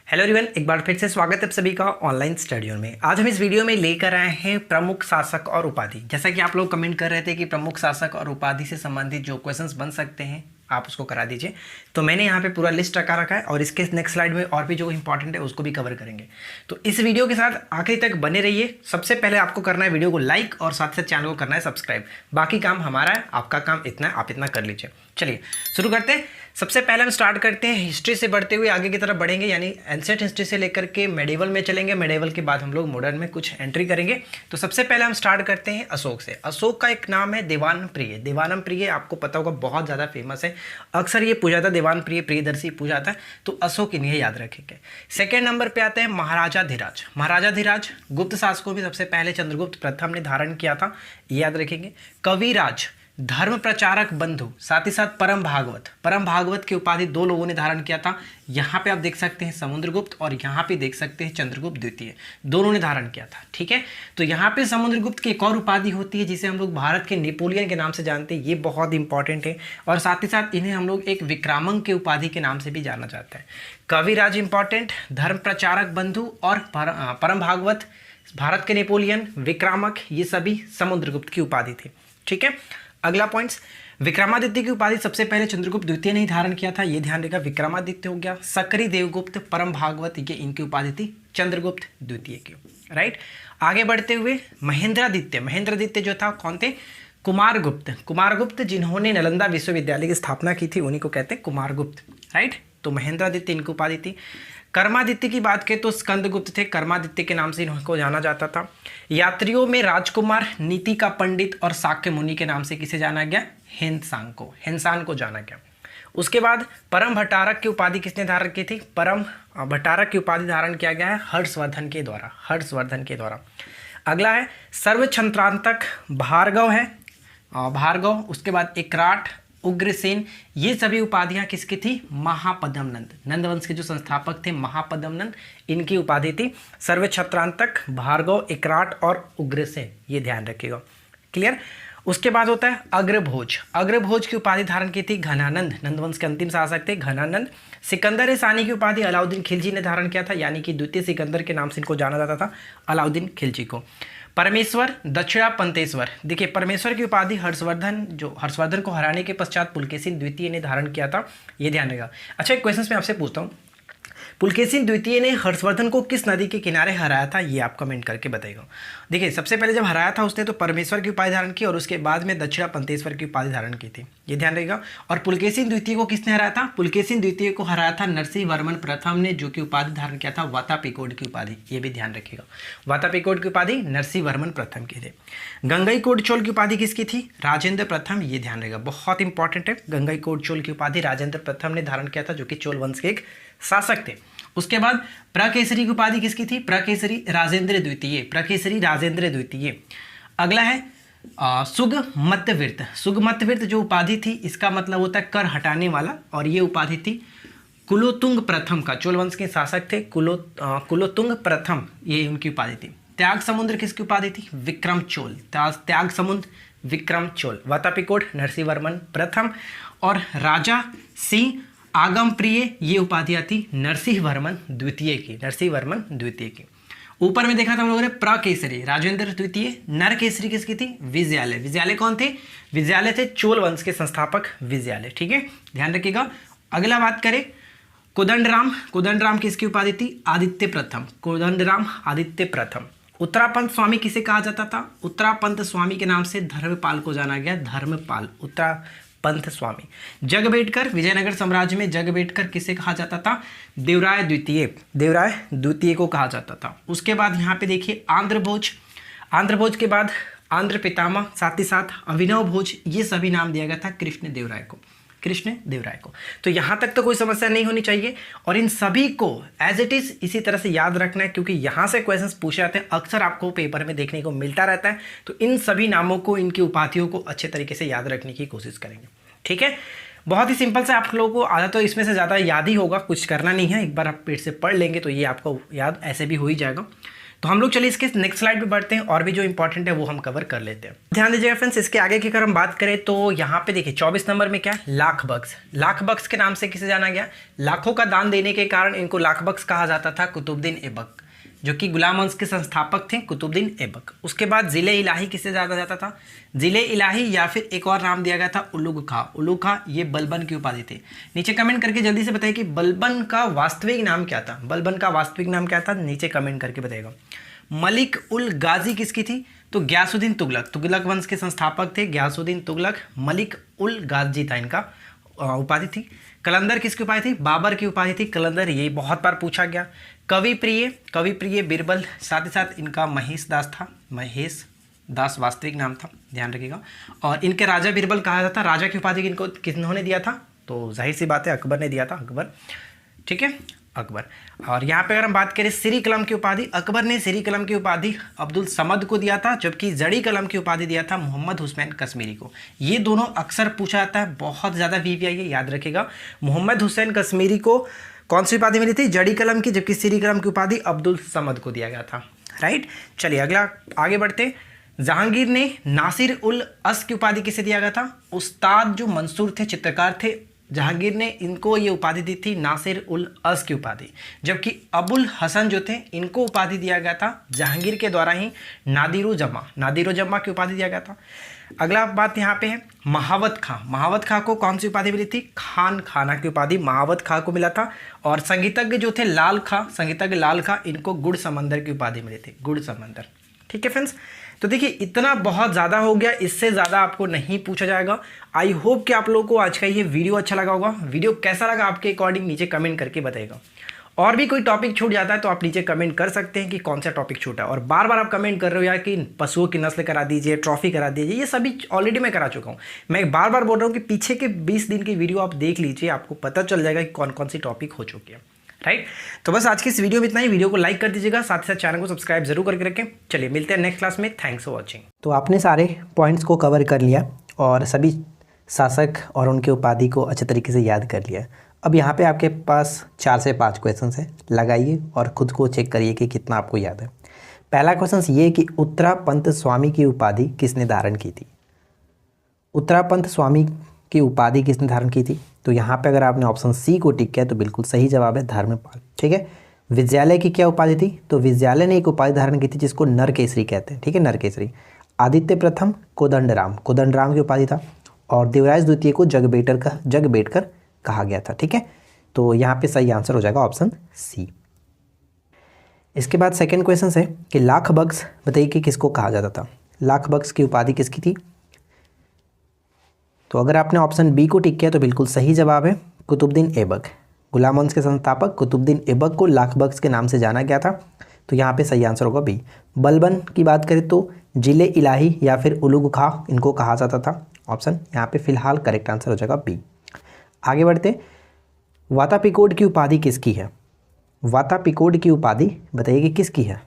Hello everyone, एक बार फिर से स्वागत है आप सभी का ऑनलाइन स्टडियो में। आज हम इस वीडियो में लेकर आए हैं प्रमुख शासक और उपाधि। जैसा कि आप लोग कमेंट कर रहे थे कि प्रमुख शासक और उपाधि से संबंधित जो क्वेश्चंस बन सकते हैं आप उसको करा दीजिए, तो मैंने यहाँ पे पूरा लिस्ट रखा है और इसके नेक्स्ट स्लाइड में और भी जो इंपॉर्टेंट है उसको भी कवर करेंगे। तो इस वीडियो के साथ आखिरी तक बने रहिए। सबसे पहले आपको करना है वीडियो को लाइक और साथ साथ चैनल को करना है सब्सक्राइब। बाकी काम हमारा है, आपका काम इतना है, आप इतना कर लीजिए। चलिए शुरू करते हैं। सबसे पहले हम स्टार्ट करते हैं हिस्ट्री से, बढ़ते हुए आगे की तरफ बढ़ेंगे, यानी एंशिएंट हिस्ट्री से लेकर के मेडिवल में चलेंगे। मेडिवल के बाद हम लोग मॉडर्न में कुछ एंट्री करेंगे। तो सबसे पहले हम स्टार्ट करते हैं अशोक से। अशोक का एक नाम है देवानंद प्रिय। देवानंद प्रिय आपको पता होगा, बहुत ज़्यादा फेमस है, अक्सर ये पूछा था, देवानंद प्रिय प्रियदर्शी पूछा था, तो अशोक इन्हें याद रखेंगे। सेकेंड नंबर पे आते हैं महाराजा धीराज। महाराजा धीराज गुप्त शासकों में सबसे पहले चंद्रगुप्त प्रथम ने धारण किया था, ये याद रखेंगे। कविराज, धर्म प्रचारक बंधु, साथ ही साथ परम भागवत। परम भागवत की उपाधि दो लोगों ने धारण किया था। यहाँ पे आप देख सकते हैं समुद्रगुप्त और यहाँ पे देख सकते हैं चंद्रगुप्त द्वितीय, दोनों ने धारण किया था। ठीक है, तो यहाँ पे समुद्रगुप्त की एक और उपाधि होती है जिसे हम लोग भारत के नेपोलियन के नाम से जानते हैं, ये बहुत इंपॉर्टेंट है। और साथ ही साथ इन्हें हम लोग एक विक्रामंक की उपाधि के नाम से भी जाना जाता है। कविराज इंपॉर्टेंट, धर्म प्रचारक बंधु और परम भागवत भारत के नेपोलियन, विक्रामक, ये सभी समुद्रगुप्त की उपाधि थी। ठीक है, अगला पॉइंट्स, विक्रमादित्य की उपाधि सबसे पहले चंद्रगुप्त द्वितीय ने ही धारण किया था, ये ध्यान रखा। विक्रमादित्य हो गया। सकरी देवगुप्त, परम भागवत, ये इनकी उपाधि थी चंद्रगुप्त द्वितीय की। राइट, आगे बढ़ते हुए महेंद्रादित्य। महेंद्रादित्य जो था कौन थे? कुमारगुप्त। कुमारगुप्त जिन्होंने नालंदा विश्वविद्यालय की स्थापना की थी उन्हीं को कहते हैं कुमारगुप्त। राइट, तो महेंद्रादित्य इनकी उपाधि थी। कर्मादित्य की बात करें तो स्कंदगुप्त थे, कर्मादित्य के नाम से इनको जाना जाता था। यात्रियों में राजकुमार, नीति का पंडित और शाक्य मुनि के नाम से किसे जाना गया? हेनसान को जाना गया। उसके बाद परम भट्टारक की उपाधि किसने धारण की थी? परम भट्टारक की उपाधि धारण किया गया है हर्षवर्धन के द्वारा। अगला है सर्वछत्रांतक, भार्गव है, भार्गव। उसके बाद एकराट, उग्रसेन, ये सभी उपाधियां किसकी थी? महापद्मनंद, नंदवंश के जो संस्थापक थे महापद्मनंद, इनकी उपाधि थी सर्वछत्रांतक, भार्गव, एकराट और उग्रसेन, ये ध्यान रखिएगा। क्लियर। उसके बाद होता है अग्रभोज। अग्रभोज की उपाधि धारण की थी घनानंद, नंदवंश के अंतिम शासक थे घनानंद। सिकंदर सानी की उपाधि अलाउद्दीन खिलजी ने धारण किया था, यानी कि द्वितीय सिकंदर के नाम से इनको जाना जाता था, अलाउद्दीन खिलजी को। परमेश्वर, दक्षिणापंतेश्वर। देखिए, परमेश्वर की उपाधि हर्षवर्धन को हराने के पश्चात पुलकेशिन द्वितीय ने धारण किया था, ये ध्यान रखिएगा। अच्छा, एक क्वेश्चन मैं आपसे पूछता हूँ, पुलकेशिन द्वितीय ने हर्षवर्धन को किस नदी के किनारे हराया था? ये आप कमेंट करके बताइएगा। देखिए, सबसे पहले जब हराया था उसने तो परमेश्वर की उपाधि धारण की और उसके बाद में दक्षिणापंतेश्वर की उपाधि धारण की थी, ये ध्यान रखिएगा। और पुलकेशिन द्वितीय को किसने हराया था? पुलकेशिन द्वितीय को हराया था नरसिंह वर्मन प्रथम ने, जो कि उपाधि धारण किया था वातापीकोड की उपाधि, ये भी ध्यान रखिएगा। वातापीकोड की उपाधि नरसिंह वर्मन प्रथम की थे। गंगईकोंड चोल की उपाधि किसकी थी? राजेंद्र प्रथम, ये ध्यान रखिएगा, बहुत इंपॉर्टेंट है। गंगईकोंड चोल की उपाधि राजेंद्र प्रथम ने धारण किया था, जो कि चोल वंश के एक शासक थे। उसके बाद प्रकेसरी की उपाधि किसकी थी? प्रकेसरी राजेंद्र द्वितीय। अगला है सुगमत्तविर्त। सुगमत्तविर्त जो उपाधि थी, इसका मतलब होता है कर हटाने वाला, और ये उपाधि थी कुलोतुंग प्रथम का, चोल वंश के शासक थे कुलोतुंग प्रथम, ये उनकी उपाधि थी। त्याग समुद्र किसकी उपाधि थी? विक्रम चोल, त्याग समुद्र विक्रम चोल। वातापीकोड नरसिंह वर्मन प्रथम। और राजा सिंह आगम प्रिय, ये उपाधियां थी नरसिंह वर्मन द्वितीय की। ऊपर में देखा था हम लोगों ने प्रकेसरी राजेंद्र द्वितीय। नर केसरी किसकी थी? विजयालय। विजयालय कौन थे? विजयालय थे चोल वंश के संस्थापक विजयालय। ठीक है, ध्यान रखिएगा। अगला बात करें कोदंडराम। कोदंडराम किसकी उपाधि थी? आदित्य प्रथम। उत्तरापंत स्वामी किसे कहा जाता था? उत्तरापंत स्वामी के नाम से धर्मपाल को जाना गया, धर्मपाल, उत्तरापंत स्वामी। जगबेटकर, विजयनगर साम्राज्य में जगबेटकर किसे कहा जाता था? देवराय द्वितीय को कहा जाता था। उसके बाद यहाँ पे देखिए आंध्र भोज के बाद आंध्र पितामह, साथ ही साथ अभिनव भोज, ये सभी नाम दिया गया था कृष्ण देवराय को। तो यहाँ तक तो कोई समस्या नहीं होनी चाहिए, और इन सभी को एज इट इज इसी तरह से याद रखना है, क्योंकि यहाँ से क्वेश्चंस पूछे जाते हैं, अक्सर आपको पेपर में देखने को मिलता रहता है। तो इन सभी नामों को, इनकी उपाधियों को अच्छे तरीके से याद रखने की कोशिश करेंगे। ठीक है, बहुत ही सिंपल से आप लोगों को आधा तो इसमें से ज़्यादा याद ही होगा, कुछ करना नहीं है, एक बार आप पेट से पढ़ लेंगे तो ये आपको याद ऐसे भी हो ही जाएगा। तो हम लोग चलिए इसके नेक्स्ट स्लाइड पे बढ़ते हैं और भी जो इंपॉर्टेंट है वो हम कवर कर लेते हैं। ध्यान दीजिएगा फ्रेंड्स, इसके आगे की अगर हम बात करें तो यहाँ पे देखिए 24 नंबर में क्या है, लाख बख्श। लाख बख्श के नाम से किसे जाना गया, लाखों का दान देने के कारण इनको लाख बख्श कहा जाता था कुतुबुद्दीन ऐबक, जो कि गुलाम वंश के संस्थापक थे कुतुबुद्दीन ऐबक। उसके बाद जिले इलाही किसे जाना जाता था, जिले इलाही या फिर एक और नाम दिया गया था उलुग खां। उलुग खां ये बलबन की उपाधि थी। नीचे कमेंट करके जल्दी से बताइए कि बलबन का वास्तविक नाम क्या था, बलबन का वास्तविक नाम क्या था, नीचे कमेंट करके बताइएगा। मलिक उल गाजी किसकी थी, तो ग्यासुद्दीन तुगलक, तुगलक वंश के संस्थापक थे ग्यासुद्दीन तुगलक। मलिक उल गाजी था इनका उपाधि थी। कलंदर किसकी उपाधि थी, बाबर की उपाधि थी कलंदर, ये बहुत बार पूछा गया। कवि प्रिय बिरबल, साथ ही साथ इनका महेश दास था, महेश दास वास्तविक नाम था, ध्यान रखिएगा। और इनके राजा बिरबल कहा जाता, राजा की उपाधि इनको किन्होंने दिया था, तो जाहिर सी बात है अकबर ने दिया था, अकबर, ठीक है अकबर। और यहाँ पे अगर हम बात करें सिरी कलम की उपाधि, अकबर ने सिरी कलम की उपाधि अब्दुल समद को दिया था, जबकि जड़ी कलम की उपाधि दिया था मोहम्मद हुसैन कश्मीरी को। ये दोनों अक्सर पूछा जाता है, बहुत ज़्यादा वीवीआई है, याद रखेगा। मोहम्मद हुसैन कश्मीरी को कौन सी उपाधि मिली थी, जड़ी कलम की, जबकि सिरी कलम की उपाधि अब्दुल समद को दिया गया था, राइट। चलिए अगला आगे बढ़ते। जहांगीर ने नासिर उल अस की उपाधि किसे दिया गया था, उस्ताद जो मंसूर थे, चित्रकार थे, जहांगीर ने इनको ये उपाधि दी थी नासिर उल अस की उपाधि। जबकि अबुल हसन जो थे इनको उपाधि दिया गया था जहांगीर के द्वारा ही नादिर जम्मा की उपाधि दिया गया था। अगला बात यहाँ पे है महावत खां को कौन सी उपाधि मिली थी, खान खाना की उपाधि महावत खां को मिला था। और संगीतज्ञ जो थे लाल खां इनको गुड़ समंदर की उपाधि मिली थी, गुड़ समंदर, ठीक है फ्रेंड्स। तो देखिए इतना बहुत ज़्यादा हो गया, इससे ज़्यादा आपको नहीं पूछा जाएगा। आई होप कि आप लोगों को आज का ये वीडियो अच्छा लगा होगा। वीडियो कैसा लगा आपके अकॉर्डिंग नीचे कमेंट करके बताइएगा। और भी कोई टॉपिक छूट जाता है तो आप नीचे कमेंट कर सकते हैं कि कौन सा टॉपिक छूटा है। और बार बार आप कमेंट कर रहे हो यार कि पशुओं की नस्ल करा दीजिए, ट्रॉफी करा दीजिए, ये सभी ऑलरेडी मैं करा चुका हूँ। मैं बार बार बोल रहा हूँ कि पीछे के 20 दिन की वीडियो आप देख लीजिए, आपको पता चल जाएगा कि कौन कौन सी टॉपिक हो चुकी है, राइट। तो बस आज की इस वीडियो में इतना ही। वीडियो को लाइक कर दीजिएगा, साथ ही साथ चैनल को सब्सक्राइब जरूर करके रखें। चलिए मिलते हैं नेक्स्ट क्लास में, थैंक्स फॉर वॉचिंग। तो आपने सारे पॉइंट्स को कवर कर लिया और सभी शासक और उनके उपाधि को अच्छे तरीके से याद कर लिया। अब यहाँ पे आपके पास 4 से 5 क्वेश्चन है, लगाइए और ख़ुद को चेक करिए कि कितना आपको याद है। पहला क्वेश्चन ये कि उत्तरापंत स्वामी की उपाधि किसने धारण की थी, उत्तरापंत स्वामी की उपाधि किसने धारण की थी, तो यहाँ पे अगर आपने ऑप्शन सी को टिक किया तो बिल्कुल सही जवाब है धर्मपाल, ठीक है। विद्यालय की क्या उपाधि थी, तो विद्यालय ने एक उपाधि धारण की थी जिसको नरकेसरी कहते हैं, ठीक है, नरकेसरी। आदित्य प्रथम कोदंडराम की उपाधि था। और देवराज द्वितीय को जगबेटकर कहा गया था, ठीक है। तो यहाँ पे सही आंसर हो जाएगा ऑप्शन सी। इसके बाद सेकंड क्वेश्चन है कि लाख बख्श बताइए कि किसको कहा जाता था, लाख बख्श की उपाधि किसकी थी, तो अगर आपने ऑप्शन बी को टिक किया तो बिल्कुल सही जवाब है कुतुबुद्दीन ऐबक। गुलाम वंश के संस्थापक कुतुबुद्दीन ऐबक को लाख बख्श के नाम से जाना गया था, तो यहाँ पे सही आंसर होगा बी। बलबन की बात करें तो जिले इलाही या फिर उलुग खां इनको कहा जाता था, ऑप्शन यहाँ पे फिलहाल करेक्ट आंसर हो जाएगा बी। आगे बढ़ते, वातापिकोड की उपाधि किसकी है, वातापिकोड की उपाधि बताइए कि किसकी है,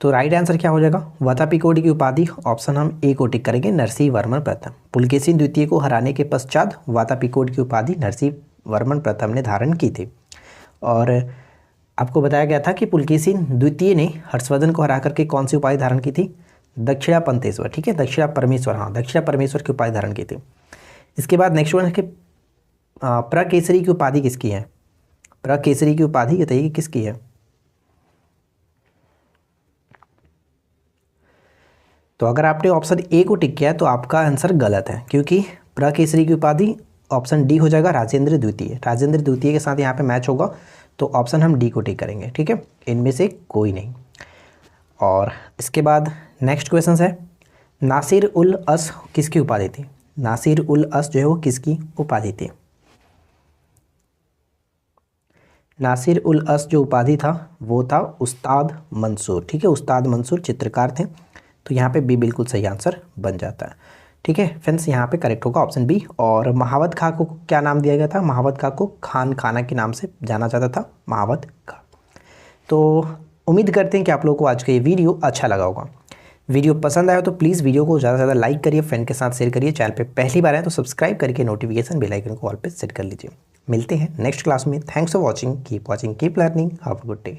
तो राइट आंसर क्या हो जाएगा, वातापिकोड की उपाधि ऑप्शन हम ए को टिक करेंगे, नरसिंह वर्मन प्रथम। पुलकेशिन द्वितीय को हराने के पश्चात वातापिकोड की उपाधि नरसिंह वर्मन प्रथम ने धारण की थी। और आपको बताया गया था कि पुलकेशिन द्वितीय ने हर्षवर्धन को हरा करके कौन सी उपाधि धारण की थी, दक्षिणा पंतेश्वर, ठीक है, दक्षिणा परमेश्वर, हाँ दक्षिणा परमेश्वर की उपाधि धारण की थी। इसके बाद नेक्स्ट वन है कि प्रकेसरी की उपाधि किसकी है, प्रकेसरी की उपाधि बताइए किसकी है, तो अगर आपने ऑप्शन ए को टिक किया तो आपका आंसर गलत है, क्योंकि प्रकेसरी की उपाधि ऑप्शन डी हो जाएगा राजेंद्र द्वितीय के साथ यहाँ पे मैच होगा, तो ऑप्शन हम डी को टिक करेंगे, ठीक है, इनमें से कोई नहीं। और इसके बाद नेक्स्ट क्वेश्चन है नासिर उल अस किसकी उपाधि थी, नासिर उल अस जो है वो किसकी उपाधि थी, नासिर उल अस जो उपाधि था वो था उस्ताद मंसूर, ठीक है, उस्ताद मंसूर चित्रकार थे, तो यहाँ पे बी बिल्कुल सही आंसर बन जाता है, ठीक है फ्रेंड्स। यहाँ पे करेक्ट होगा ऑप्शन बी। और महावत खां को क्या नाम दिया गया था, महावत खां को खान खाना के नाम से जाना जाता था, महावत खां। तो उम्मीद करते हैं कि आप लोगों को आज का ये वीडियो अच्छा लगा होगा। वीडियो पसंद आया तो प्लीज़ वीडियो को ज़्यादा से ज़्यादा लाइक करिए, फ्रेंड के साथ शेयर करिए, चैनल पे पहली बार आए तो सब्सक्राइब करके नोटिफिकेशन बेल आइकन को ऑल पे सेट कर लीजिए। मिलते हैं नेक्स्ट क्लास में, thanks for watching, keep learning, have a good day.